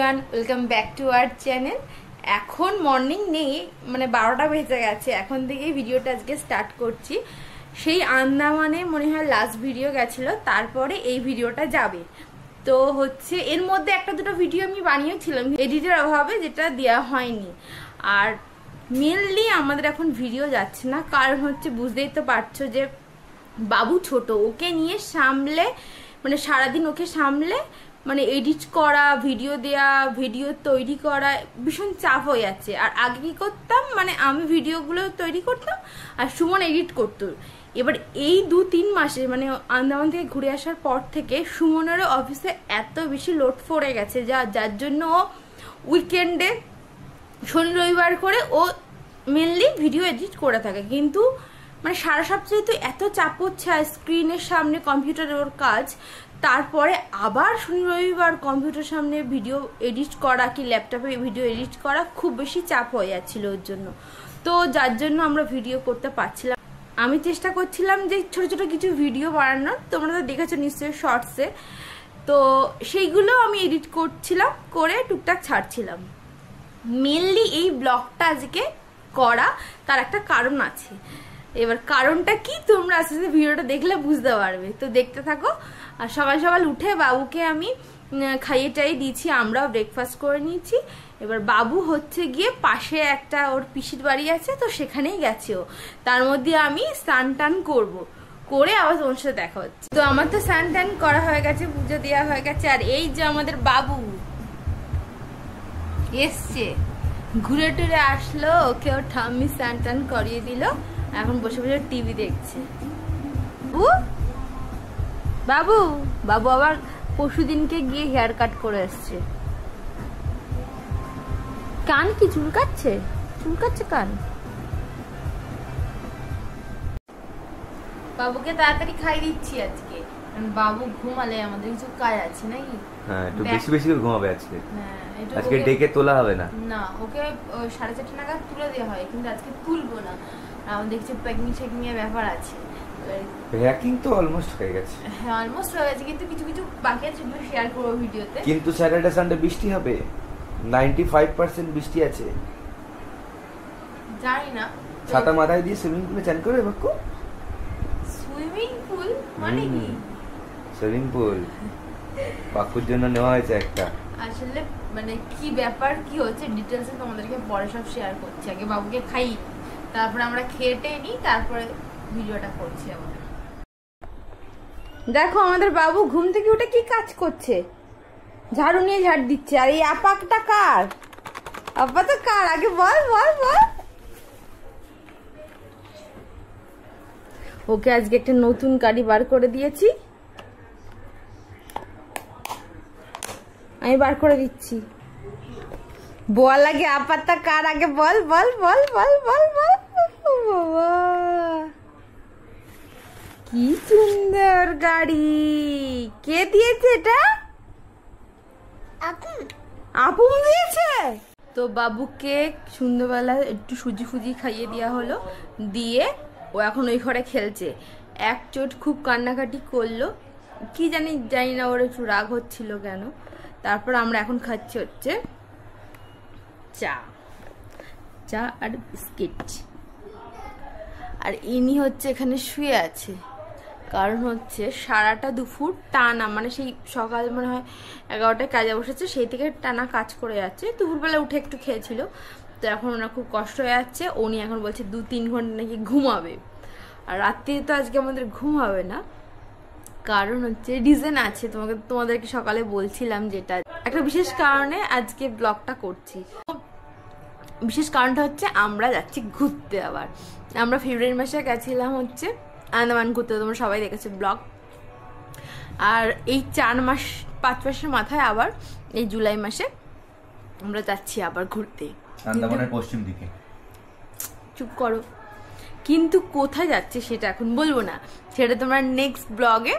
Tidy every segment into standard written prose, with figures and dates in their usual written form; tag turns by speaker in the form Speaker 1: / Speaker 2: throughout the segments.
Speaker 1: Everyone, welcome back to our channel. এখন morning নেই, মানে 12টা বেজে গেছে। এখন থেকেই ভিডিওটা আজকে স্টার্ট করছি। সেই আন্দামানে মনে হয় লাস্ট ভিডিও গেছিলো, তারপরে এই ভিডিওটা যাবে। তো হচ্ছে এর মধ্যে একটা দুটো ভিডিও আমি বানিয়েছিলাম এডিটের অভাবে, যেটা দেওয়া হয়নি। আর মেনলি আমাদের এখন ভিডিও যাচ্ছে না, কারণ হচ্ছে বুঝতেই তো পারছো যে বাবু ছোট, ওকে নিয়ে সামলে মানে সারাদিন ওকে সামলে মানে এডিট করা, ভিডিও দেয়া, ভিডিও তৈরি করা ভীষণ চাপ হয়ে যাচ্ছে। আর আগে কি করতাম, মানে আমি ভিডিওগুলো তৈরি করতাম আর সুমন এডিট করতো। এবার এই 2-3 মাসে মানে আন্দামান থেকে ঘুরে আসার পর থেকে সুমনেরও অফিসে এত বেশি লোড পড়ে গেছে, যার জন্য ও উইকেন্ডে শনি রবিবার করে ও মেনলি ভিডিও এডিট করে থাকে। কিন্তু মানে সারা সপ্তাহে তো এত চাপ হচ্ছে, আর স্ক্রিনের সামনে কম্পিউটারের ওর কাজ, তারপরে আবার শনি রবিবার কম্পিউটার সামনে ভিডিও এডিট করা কি ল্যাপটপে ভিডিও এডিট করা খুব বেশি চাপ হয়ে যাচ্ছিল ওর জন্য। তো যার জন্য আমরা ভিডিও করতে পারছিলাম। আমি চেষ্টা করছিলাম যে ছোট ছোট কিছু ভিডিও বানানোর, তোমরা তো দেখেছো নিশ্চয়ই শর্টসে। তো সেইগুলো আমি এডিট করছিলাম, করে টুকটাক ছাড়ছিলাম। মেনলি এই ব্লগটা আজকে করা তার একটা কারণ আছে। এবার কারণটা কি তোমরা আস্তে আস্তে ভিডিওটা দেখলে বুঝতে পারবে। তো দেখতে থাকো। আর সকাল সকাল উঠে বাবুকে আমি খাইয়ে টাইয়ে দিয়েছি, আমরাও ব্রেকফাস্ট করে নিয়েছি। এবার বাবু হচ্ছে গিয়ে পাশে একটা ওর পিসির বাড়ি আছে, তো সেখানেই গেছে ও। তার মধ্যে আমি স্নান টান করবো, করে আবার তোমার সাথে দেখা হচ্ছে। তো আমার তো স্নান টান করা হয়ে গেছে, পুজো দেওয়া হয়ে গেছে। আর এই যে আমাদের বাবু এসছে, ঘুরে টুরে আসলো, ওকে ওর ঠাম্মি স্নান টান করিয়ে দিল, এখন বসে বসে টিভি দেখছে। বাবু বাবু আবার পরশুদিনকে গিয়ে হেয়ার কাট করে এসছে। কান কি চুলকাচ্ছে? চুলকাচ্ছে কান। বাবুকে তাড়াতাড়ি খাই দিচ্ছি আজকে, কারণ বাবু ঘুমালে আমাদের কিছু কাজ আছে নাকি। হ্যাঁ, একটু বেশি বেশি করে ঘুমাবে আজকে। হ্যাঁ, আজকে ডেকে তোলা হবে না। না, ওকে 4:30 নাগাদ তুলে দেওয়া হয়, কিন্তু আজকে তুলবো না। আমার দেখছি প্যাকিং শেকিংয়ের ব্যাপার আছে। প্যাকিং তো অলমোস্ট হয়ে গেছে। হ্যাঁ, অলমোস্ট হয়ে গেছে, কিন্তু কিছু কিছু বাকি আছে, সেগুলো শেয়ার করব ভিডিওতে। কিন্তু স্যাটারডে সানডে বৃষ্টি হবে, 95% বৃষ্টি আছে। জানি না। ছাতা মাথায় দিয়ে সুইমিং পুলে চান করবে বাক্কু? সুইমিং পুল মানে কি? সুইমিং পুল বাক্কুর জন্য নেওয়া হয়েছে একটা। আসলে মানে কি ব্যাপার কি হচ্ছে ডিটেইলসে তোমাদেরকে পরে সব শেয়ার করছি। আগে বাবুকে খাই, তারপরে আমরা খেয়ে নিই, তারপরে ভিডিওটা করছি। আমাদের দেখো আমাদের বাবু ঘুম থেকে উঠে কি কাজ করছে, ঝাড়ু নিয়ে ঝাড় দিচ্ছে। আর এই আপাকটা কার? আপা তো কার? আগে বল বল বল। ওকে আজকে একটা নতুন গাড়ি বার করে দিয়েছি, আমি বার করে দিচ্ছি। বল আগে আপাতটা কার? আগে বল বল বল বল বল বল। বাবা কি সুন্দর গাড়ি! কে দিয়েছে এটা? আপু দিয়েছে। তো বাবুকে সন্ধ্যাবেলা একটু সুজি ফুজি খাইয়ে দেওয়া হলো, দিয়ে ও এখন ওই ঘরে খেলছে। এক চোট খুব কান্নাকাটি করলো, কি জানি না ওর একটু রাগ হচ্ছিল কেন। তারপর আমরা এখন খাচ্ছি হচ্ছে চা আর বিস্কিট। আর ইনি হচ্ছে এখানে শুয়ে আছে, কারণ হচ্ছে সারাটা দুপুর টানা, মানে সেই সকাল মনে হয় 11টায় কাজে বসেছে, সেই থেকে টানা কাজ করে যাচ্ছে। দুপুরবেলা উঠে একটু খেয়েছিল, তো এখন ওনার খুব কষ্ট হয়ে যাচ্ছে। উনি এখন বলছে 2-3 ঘন্টা নাকি ঘুমাবে। আর রাত্রে তো আজকে আমাদের ঘুম হবে না, কারণ হচ্ছে রিজন আছে, তোমাদেরকে সকালে বলছিলাম, যেটা একটা বিশেষ কারণে আজকে ব্লগটা করছি। বিশেষ কারণটা হচ্ছে আমরা যাচ্ছি ঘুরতে। আবার আমরা ফেব্রুয়ারি মাসে গেছিলাম হচ্ছে আন্দামান ঘুরতে, তোমরা সবাই দেখেছো ব্লগ। আর এই 5 মাসের মাথায় আবার এই জুলাই মাসে আমরা যাচ্ছি আবার ঘুরতে আন্দামানের পশ্চিম দিকে। চুপ করো। কিন্তু কোথায় যাচ্ছে সেটা এখন বলবো না, সেটা তোমরা নেক্সট ব্লগে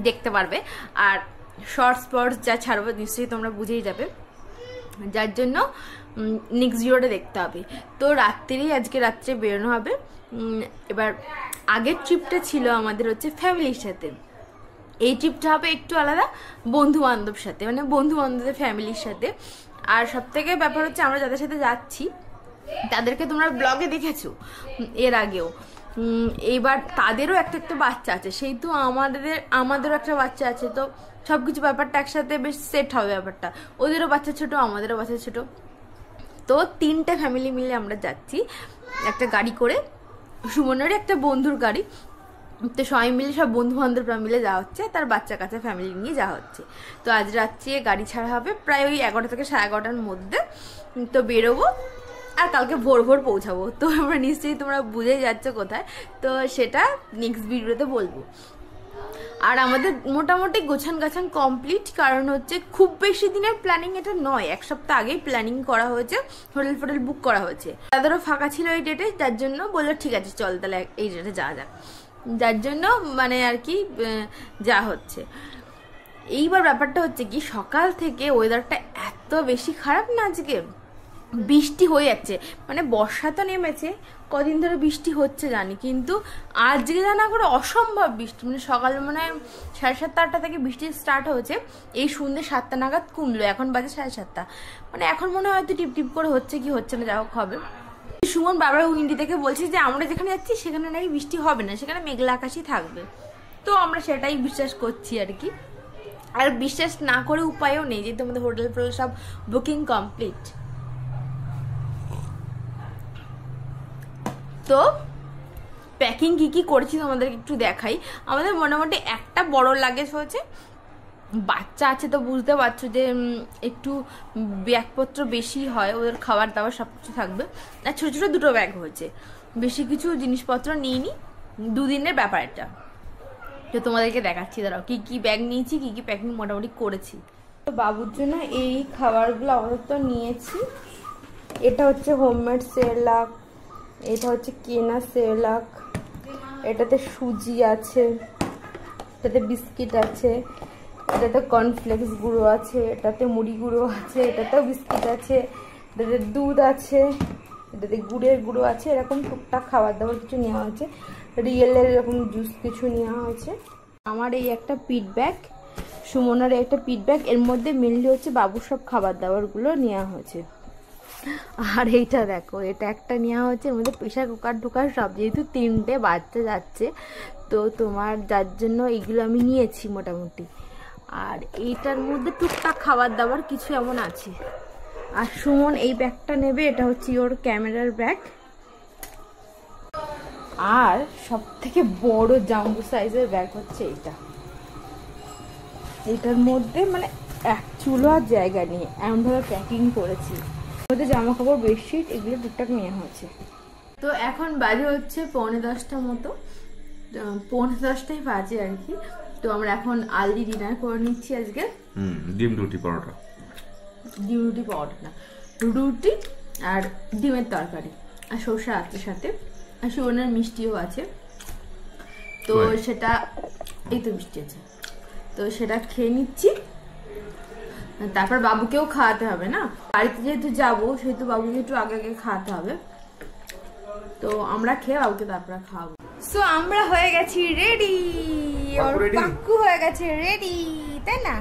Speaker 1: দেখতে পারবে। আর শর্টস যা ছাড়বো নিশ্চয়ই তোমরা বুঝেই যাবে, যার জন্য নেক্সট ভিডিওটা দেখতে হবে। তো আজকে রাত্রে বেরোনো হবে। এবার আগের ট্রিপটা ছিল আমাদের হচ্ছে ফ্যামিলির সাথে, এই ট্রিপটা হবে একটু আলাদা বন্ধু বান্ধবের সাথে, মানে বন্ধু বান্ধবদের ফ্যামিলির সাথে। আর সব থেকে ব্যাপার হচ্ছে আমরা যাদের সাথে যাচ্ছি তাদেরকে তোমরা ব্লগে দেখেছো এর আগেও, এইবার তাদেরও একটা একটা বাচ্চা আছে, সেই তো আমাদেরও একটা বাচ্চা আছে, তো সবকিছু ব্যাপারটা একসাথে বেশ সেট হবে ব্যাপারটা। ওদেরও বাচ্চা ছোট, আমাদেরও বাচ্চা ছোট, তো 3টে ফ্যামিলি মিলে আমরা যাচ্ছি একটা গাড়ি করে, সুমনেরই একটা বন্ধুর গাড়ি। তো সবাই মিলে সব বন্ধু বান্ধবরা মিলে যাওয়া হচ্ছে, তার বাচ্চা কাচ্চা ফ্যামিলি নিয়ে যাওয়া হচ্ছে। তো আজ রাত্রে গাড়ি ছাড়া হবে প্রায় ওই 11টা থেকে 11:30টার মধ্যে, তো বেরোবো আর কালকে ভোর ভোর পৌঁছাবো। তো আমরা নিশ্চয়ই তোমরা বুঝেই যাচ্ছ কোথায়, তো সেটা নেক্সট ভিডিওতে বলবো। আর আমাদের মোটামুটি গোছান গাছান কমপ্লিট, কারণ হচ্ছে খুব বেশি দিনের প্ল্যানিং এটা নয়, 1 সপ্তাহ আগেই প্ল্যানিং করা হয়েছে, হোটেল বুক করা হয়েছে। তাদেরও ফাঁকা ছিল এই ডেটে, যার জন্য বললো ঠিক আছে চল তাহলে এই ডেটে যাওয়া যাক, যার জন্য মানে আর কি যা হচ্ছে। এইবার ব্যাপারটা হচ্ছে কি সকাল থেকে ওয়েদারটা এত বেশি খারাপ না, আজকে বৃষ্টি হয়ে যাচ্ছে, মানে বর্ষা তো নেমেছে, কদিন ধরে বৃষ্টি হচ্ছে জানি, কিন্তু আজকে জানা করে অসম্ভব বৃষ্টি, মানে সকাল মানে 7:30-8টা থেকে বৃষ্টি স্টার্ট হয়েছে, এই সন্ধ্যে 7টা নাগাদ কমলো, এখন বাজে 7:30, মানে এখন মনে হয় হয়তো টিপ টিপ করে হচ্ছে কি হচ্ছে না, যা হোক হবে। সুমন বাবার উইন্ডি থেকে বলছে যে আমরা যেখানে যাচ্ছি সেখানে নাকি বৃষ্টি হবে না, সেখানে মেঘলা আকাশই থাকবে, তো আমরা সেটাই বিশ্বাস করছি আর কি। আর বিশ্বাস না করে উপায়ও নেই, যেহেতু আমাদের হোটেল ফোটেল সব বুকিং কমপ্লিট। তো প্যাকিং কি করেছি তোমাদেরকে একটু দেখাই। আমাদের মোটামুটি একটা বড় লাগেজ হয়েছে, বাচ্চা আছে তো বুঝতে পারছো যে একটু ব্যাগপত্র বেশি হয়, ওদের খাবার দাবার সব কিছু থাকবে। আর ছোটো ছোটো 2টো ব্যাগ হয়েছে, বেশি কিছু জিনিসপত্র নিইনি, 2 দিনের ব্যাপার এটা। তো তোমাদেরকে দেখাচ্ছি, দাঁড়াও কি ব্যাগ নিয়েছি, কি প্যাকিং মোটামুটি করেছি। তো বাবুর জন্য এই খাবারগুলো আপাতত নিয়েছি। এটা হচ্ছে হোমমেড সেরেলাক, এটা হচ্ছে কেনা সেরেলাক, এটাতে সুজি আছে, এটাতে বিস্কিট আছে, এটাতে কর্নফ্লেক্স গুঁড়ো আছে, এটাতে মুড়ি গুঁড়ো আছে, এটাতেও বিস্কিট আছে, এটাতে দুধ আছে, এটাতে গুড়ের গুঁড়ো আছে, এরকম টুকটাক খাবার দাবার কিছু নেওয়া হয়েছে। রিয়েলের এরকম জুস কিছু নেওয়া হয়েছে। আমার এই একটা পিট ব্যাগ, সুমনার একটা পিট ব্যাগ, এর মধ্যে মেনলি হচ্ছে বাবুর সব খাবার দাবারগুলো নেওয়া হয়েছে। আর এইটা দেখো, এটা একটা নেওয়া হচ্ছে, এর মধ্যে প্রেশার কুকার সব, যেহেতু 3টে বাচ্চা যাচ্ছে তো তোমার, যার জন্য এইগুলো আমি নিয়েছি মোটামুটি। আর এইটার মধ্যে টুকটাক খাবার দাবার কিছু এমন আছে। আর সুমন এই ব্যাগটা নেবে, এটা হচ্ছে ওর ক্যামেরার ব্যাগ। আর সব থেকে বড় জাম্বো সাইজের ব্যাগ হচ্ছে এইটা, এটার মধ্যে মানে এক চুলো আর জায়গা নেই, এমনভাবে প্যাকিং করেছি। ওদের জামা কাপড় বেডশিট এগুলো টুকটাক নেওয়া হয়েছে। তো এখন বাজে হচ্ছে 9:45 মতো, 9:45 বাজে আর কি। তো আমরা এখন আলদি ডিনার করে নিচ্ছি আজকে।
Speaker 2: ডিম রুটি পরোটা না,
Speaker 1: রুটি আর ডিমের তরকারি আর শসা আছে সাথে, আর সুবর্ণের মিষ্টিও আছে। তো সেটা এই তো মিষ্টি আছে, তো সেটা খেয়ে নিচ্ছি। তারপর বাবুকেও খাওয়াতে হবে না, বাড়িতে যেহেতু যাবো সেহেতু বাবুকে একটু আগে খাওয়াতে হবে। তো আমরা খেয়ে বাবুকে তারপরে খাওয়াবো। সো আমরা হয়ে গেছি রেডি, আর পাক্কু হয়ে গেছে রেডি, তাই না?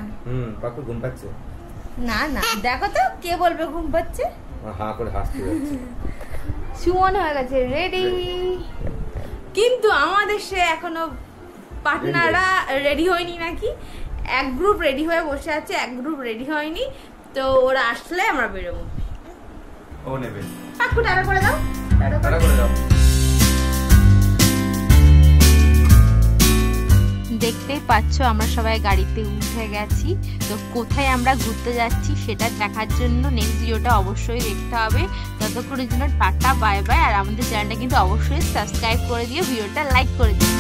Speaker 2: পাক্কু ঘুম পাচ্ছে
Speaker 1: না, দেখো তো কে বলবে ঘুম পাচ্ছে,
Speaker 2: হা করে হাসতে যাচ্ছে।
Speaker 1: সুমন হয়ে গেছে রেডি, কিন্তু আমাদের সে এখনো পার্টনাররা রেডি হয়নি নাকি। এক গ্রুপ রেডি হয়ে বসে আছে, এক গ্রুপ রেডি হয়নি, তো ওরা আসলে আমরা বেরোবো।
Speaker 2: ও নেবে,
Speaker 1: পাক্কু টাটা করে দাও, টাটা
Speaker 2: করে দাও।
Speaker 3: দেখতেই পাচ্ছ আমরা সবাই গাড়িতে উঠে গেছি। তো কোথায় আমরা ঘুরতে যাচ্ছি সেটা দেখার জন্য নেক্সট ভিডিওটা অবশ্যই দেখতে হবে। ততক্ষণের জন্য টাটা বাই বাই। আর আমাদের চ্যানেলটা কিন্তু অবশ্যই সাবস্ক্রাইব করে দিও, ভিডিওটা লাইক করে দিও।